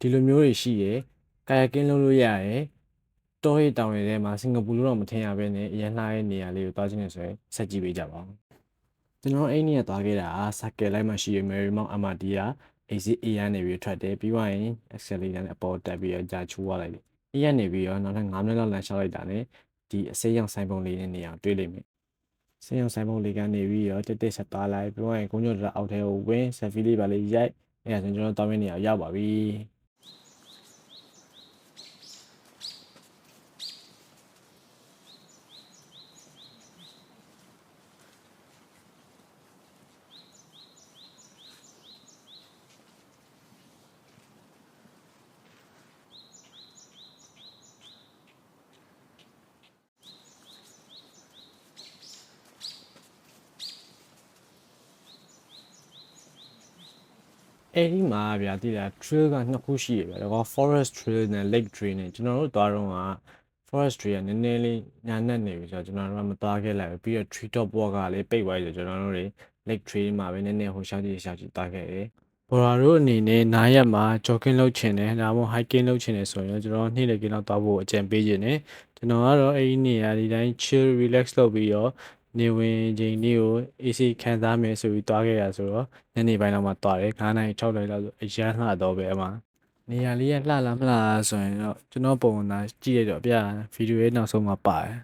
ဒီလိုမျိုးတွေရှိရယ်ကာယကင်းလုပ်လို့ရတယ်တောရိပ်တောင်တွေထဲမှာစင်ကာပူလို့တော့မထင်ရဘဲနဲ့အရန်လှတဲ့နေရာလေးကိုသွားခြင်းနေဆိုရင်ဆက်ကြည့်ပေးကြပါဦးကျွန်တော်အဲ့နေ့ကသွားခဲ့တာcircle line မှာရှိရ Marymount MRT က exit A ကနေပြီးထွက်တယ်ပြီးသွားရင် escalator နဲ့အပေါ်တက်ပြီးတော့ကြာချိုးသွားလိုက်တယ်အဲ့ရနေပြီးတော့နောက်ထပ်9မိနစ်လောက်လမ်းလျှောက်လိုက်တာနဲ့ဒီအစိမ်းရောင်ဆိုင်ပုံလေးနဲ့နေရာတွေ့လိမ့်မယ်စိမ်းရောင်ဆိုင်ပုံလေးကနေပြီးတော့တက်ဆက်သွားလိုက်ပြီးတော့ကုန်းကျော်တရအောက်ထဲကိုဝင် selfie လေးပါလေးရိုက်အဲ့ဒါဆိုကျွန်တော်တောင်းရနေရာရောက်ပါပြီအဲ့ဒီမှာဗျာတိလား trail ကနှစ်ခုရှိရဗျာဒါက forest trail နဲ့ lake trail နဲ့ကျွန်တော်တို့သွားတော့က forest trail ကနည်းနည်းလေးညာနက်နေပြီဆိုတော့ကျွန်တော်တို့ကမသွားခဲ့လိုက်ဘူးပြီးတော့ tree top walk ကလည်းပိတ်သွားပြီဆိုတော့ကျွန်တော်တို့တွေ lake trail မှာပဲနည်းနည်းဟိုရှောက်ကြည့်သွားခဲ့တယ်ဘော်ရာတို့အနေနဲ့နားရက်မှာ jogging လုပ်ချင်တယ်ဒါမှမဟုတ် hiking လုပ်ချင်တယ်ဆိုရင်ကျွန်တော်နေ့လည်ကင်းတော့သွားဖို့အကြံပေးခြင်းတယ်ကျွန်တော်ကတော့အဲ့ဒီနေရာဒီတိုင်း chill relax လုပ်ပြီးတော့နေဝင်ချိန်လေးကို AC ခံစားမယ်ဆိုပြီးသွားခဲ့ရဆိုတော့ညနေပိုင်းလောက်မှသွားတယ်9နာရီ6နာရီလောက်ဆိုအရန်လှတော့ပဲအမှနေရာလေးကလှလားမလှလားဆိုရင်တော့ကျွန်တော်ပုံနာကြည့်ရတော့ဗျာဗီဒီယိုရဲ့နောက်ဆုံးမှာပါတယ်